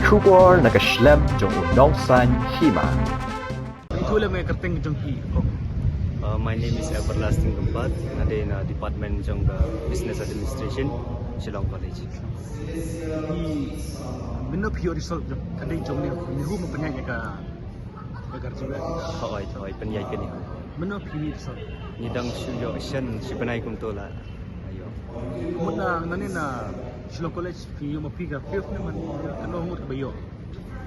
出国那个 Schlemm 中农山希嘛。 Itulah may kerteng jong pi ko. My name is Everlasting Gumpat. Ada in Department jong Business Administration, Shillong College. Di minno pi result jong kadai jong ni hu mo panyay ka agar jiwa. Hoi penyai kini. Minno pi result. Nidang suyo shen sipanai kum tola. Ayo. Muna nanin na Shillong College pi mo pi ka fifth naman ano mo bayo.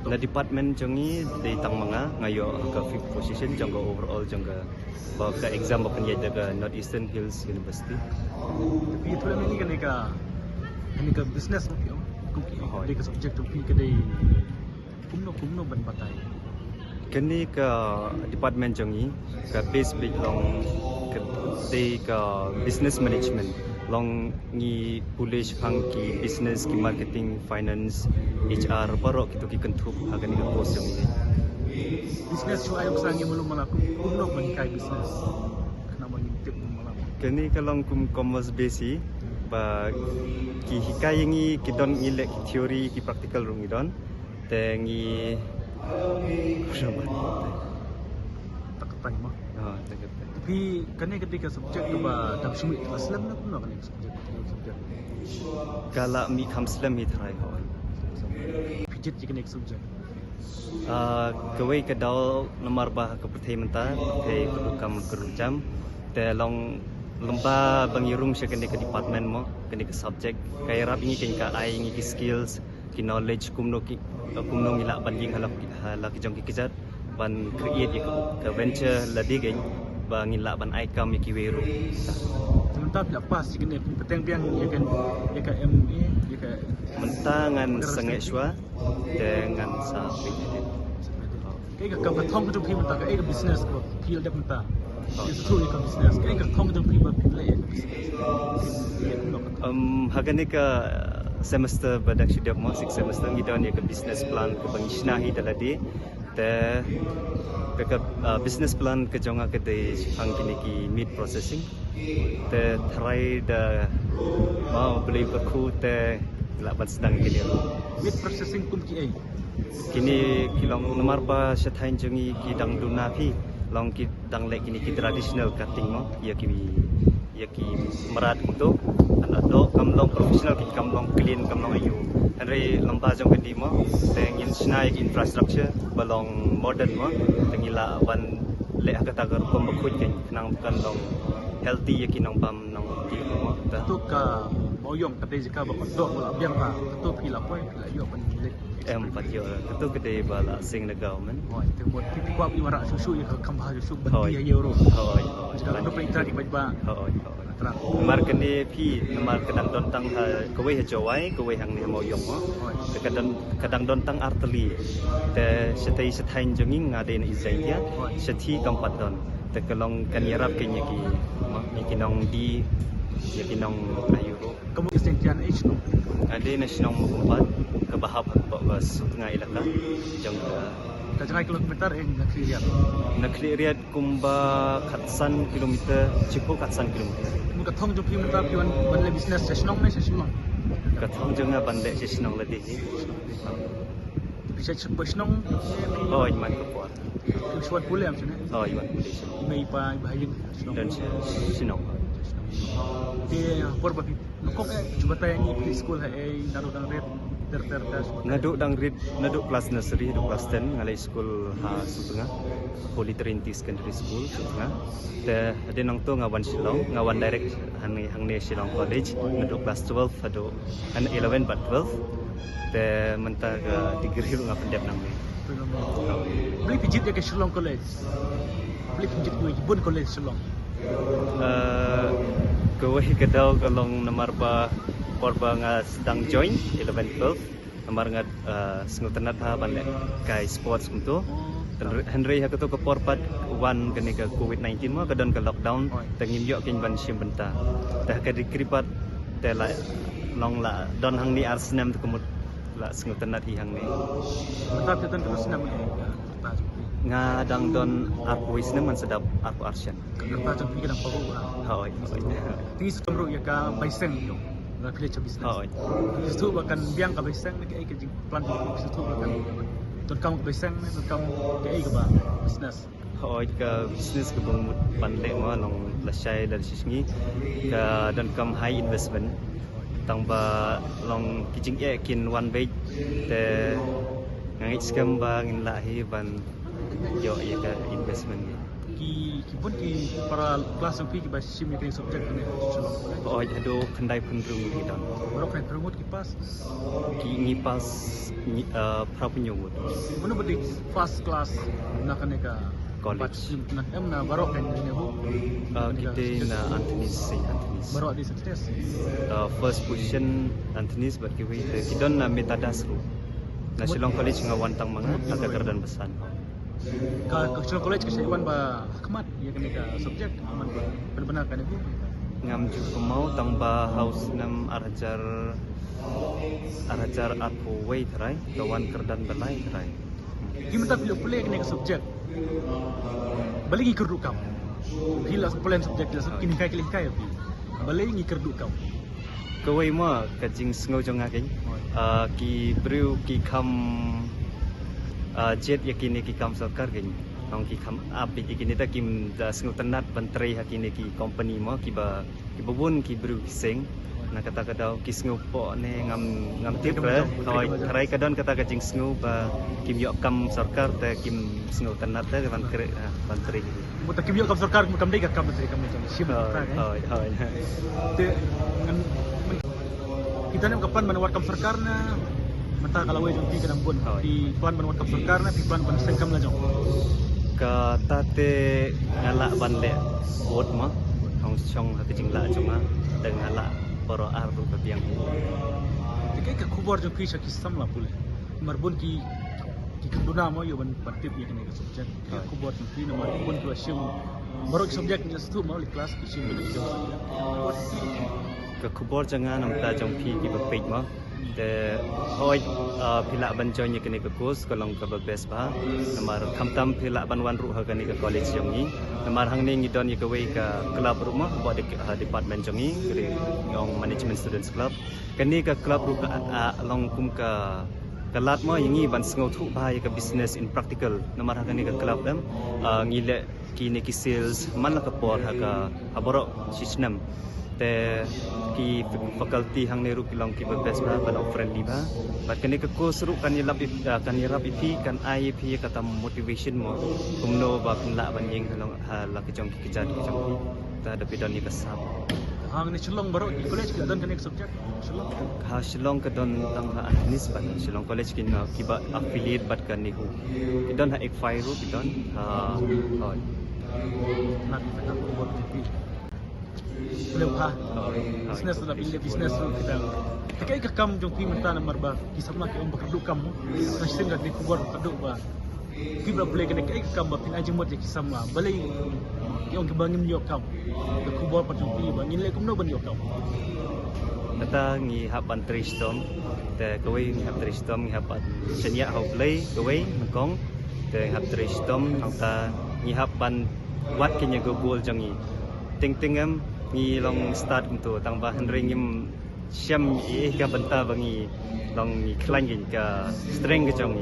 Na department jong ni di tang mga ngayo ke fifth position jong overall jong ke exam penyai daga Northeastern Hills University. Pi itulah ni ka business mo pi. Kung ki ka subject jong pi kadai kumno ban batay. Kini ke department jong ni ke base big long ke business management. Long ni polish phang ki business ki marketing finance HR parok itu ki kentup hagan ni course yang ini Business so ayok sangi mulung malaku kumno ban kai business kana mo tip mo malaku kini kalong kum commerce basi ba ki hikai ngi ki don ngilek ki theory ki practical rung idon te ngi takatay mo dekat tapi kani ketika subjek tu ba dam sumi aslam na kumno kani subjek kala mi kham slam hi thrai hoi pijit ji kani subjek kawai ke dal nomor bah ke pertai menta pertai kedukam kerujam te long lemba bangirung sekene ke department mo kene ke subject kaya rap ini ken ka ai ngi ki skills ki knowledge kumno ngila banding halak jong ki kijat ban create ke venture ladi gen ba ngila ban ai kam ki weru sementara tidak pas ji kani peteng piang ya ka MA ya ka mentangan sangat syua dengan sapi kai ka ka thong ka pi menta ka ai ka business ko pi dak menta itu tu ka business kai ka thong ka pi ba pi le hagani ka semester badak sidap mo 6 semester ngidon ya ke business plan ke bangisna hi daladi te ke business plan ke jonga ke de ang kini ki meat processing te try da mau beli beku te laban sedang kini meat processing kum ki ai kini kilong nomor ba sethain jongi ki dang duna phi long ki dang le kini ki traditional cutting mo ya ki merat tu do kamlong professional ki kamlong clean kamlong ayu andre lamba jong kedi mo tengin snai infrastructure balong modern mo tengila ban le kata gar pom khoj ken nang kan long healthy ya kinong pam nang ti mo ta tu ka moyong ka te jika ba do wala biang ka tu pi la poi la yo ban le em patio tu kede bala sing the government oi te bot pi kwa pi wara susu ya ka kamba susu ban dia euro hoi jika do pe ita di ba hoi mar kene phi mar kadang don tang kawai ha jawai kawai hang ni mo yong mo kadang don tang arteli te setai sethain jonging ngade na izai dia sethi kampat don te kalong kanirap kenya ki kinong di ya kinong ayuro kamu kesentian h no ade na sinong mo kumpat kabahap ba sutnga ilaka jong ka jangai kilometer na clear kumba khatsan kilometer chipo khatsan kilometer mu ka thong jo pi mata pi ban le business session me session kathong jonga bande sesnong ladi bisa session oh iman ko po suat pula am sini oh iman mai pa bahayin dan sinong dia por ba kok coba tanya ni school hai naru dan red Naduk kelas nursery, naduk kelas 10 ngalai school ha Sutengah, Holy Trinity Secondary School Sutengah. Te ada nang tu ngawan Shillong, ngawan direct hang ni Shillong College, naduk kelas 12 ado 11 but 12. Te mentah ke degree lu ngapendep nang ni. Beli pijit ya ke Shillong College. Beli pijit gue Ibun College Shillong. Kawai kedau kalong nomor ba korba nga sedang join 11-12 nomor nga sengutanat ha balik kai sports untuk Henry ha ketu ke porpat one kene ke COVID-19 mo kadon ke lockdown tengin yo kin ban sim benta tah ke dikripat tela long la don hang ni arsenam tu kemut la sengutanat hi hang ni tetap tetan terus nam nga dang don arpois naman sedap arpo arsian kerta jang pikir apa hoi ti sumru ya ka baiseng yo la pilih business Hoi. Situ bahkan biang ka beseng ni ke plan situ bahkan ton kamu ke beseng ni ton kamu ke ba business Hoi ka business ke bang pandai mo long lasai dari sini ka dan kam high investment tang ba long kijing kin one way te ngai scam bang in lahi ban yo ya ka investment ki pun ki para kelas yang pi ki ba sim ni subjek ni Hoi ado kendai pendrung ni dan baru kan promote ki pas ki ngipas prapunyungut mana bedi first class nak ka College. nak na baru kan ni bu kita na Anthony's Saint Anthony's baru di success first position Anthony's but kita don na metadasru na Shillong College nga wantang mga agak dan besan ka Shillong College ke Iwan ba hikmat ya kan ka subjek aman ba benar-benar kan bu ngam ju mau tang ba house nam arajar aku way try kawan kerdan balai try Kita pilih kena subjek. Balik ngikir duk kau. Gila plan subjek jelas kini kai. Balik ngikir duk kau. kawai ma kajing sngo jong akin ki brew ki kam jet yakini ki kam sarkar gin nong ki kam api yakini ta kim da sngo tanat bantrai hakini ki company ma ki ba ki brew sing na kata kadau ki sngo po ne ngam tip ra thoi thrai kadon kata kajing sngo ba kim yo kam sarkar ta kim sngo tanat ta bantrai Muta kim yo kam sarkar kam dai kam menteri kam macam sim hoi te ngan kita ni kapan menawar kam sarkar na mata kalau wei jong kadang pun di plan menawar kam sarkar na di plan ban sengkam la jong ka tate ngala banle bot ma ong chong ha kijing la chong deng ngala poro ar ru biang Tikai ka kubor jong kisah kisam lah pula marbun ki kanduna mo yo ban patip ya kena subjek kubor jong ki nomor pun dua sim baru subjek ni satu mau di kelas ki sim ni ka kubor jangan nam ta jong pi ki bapit ma de hoi pila ban join ye kene ka course kolong ka best ba namar khamtam pila ban wan ru ha kene ka college jong ni namar hang ni ngidon ye ka wei ka club rumah ba de department jong ni kre yong management students club kene ka club ru ka long kum ka kalat mo yangi ban sngo thu ba ye ka business in practical namar ha kene ka club dam ngile ki ne ki sales man la ka por ha ka aboro sistem te ki faculty hang ne ru kilong ki best ba ban friendly ba but kene ka course ru kan yelap kan yerap ipi kan IEP kata motivation mo kumno ba kunla ban yeng halong la ki jong ki jad ki jong ki ta da pidon ni kasap hang ni chelong baru di college kita dan kena subjek chelong ha Shillong ka don tang ha Anthony's ban Shillong College kin ki ba affiliate bat kan ni hu ki don ha ek fai ru ki don ha hoi nak kita kubor jong boleh buka business sudah pilih business kita tikai ka kam jong pi menta nomor ba kisah nak om bekerdu kamu nasib dak di kubor kerdu ba kita boleh kena kai kam ba pin aje mot ya kisah ma balai yang kebangin yo kam ke kubor pa jong pi ba nilai kumno ban yo kam kata ngi hapan tristom te kawai ngi hap tristom ngi hapan senya hau play kawai mekong te hap tristom nangta ngi hapan wat kinya go goal jangi ting-tingam ngi long start untuk tambah ringim syam ka benta bangi long ngi klang ka string ke jongi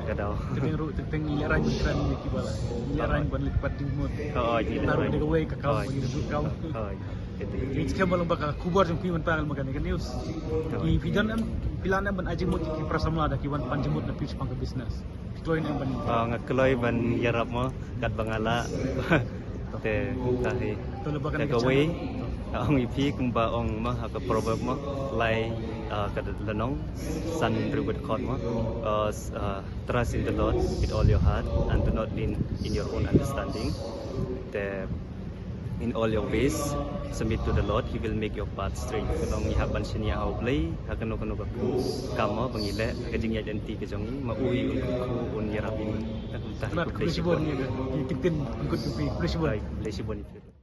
kadau teng ru teng nilai ran kran ni ki bala nilai ran ban lipat di mot ni taruh de way ka kau ni du kau ni sekian malam bakal kubur jong pi menta makan kan news i pidan am pilan am ban aje mot ki prasamla da ki wan panjemut na pitch pang business join am ban ngakloi ban yarap mo kat bangala te tahi te kawai ong ipi kumba ong ma ha ka proverb mo lai ka lanong san reward khot mo trust in the Lord with all your heart and do not lean in your own understanding te in all your ways submit to the Lord, He will make your path straight. Kalau ngihapan sini au play akan no baku kamu bangile kajing ya janti kejong ni maui untuk un yarabin tak Nak kulisibon ni, tikin ikut kupi kulisibon. Kulisibon itu.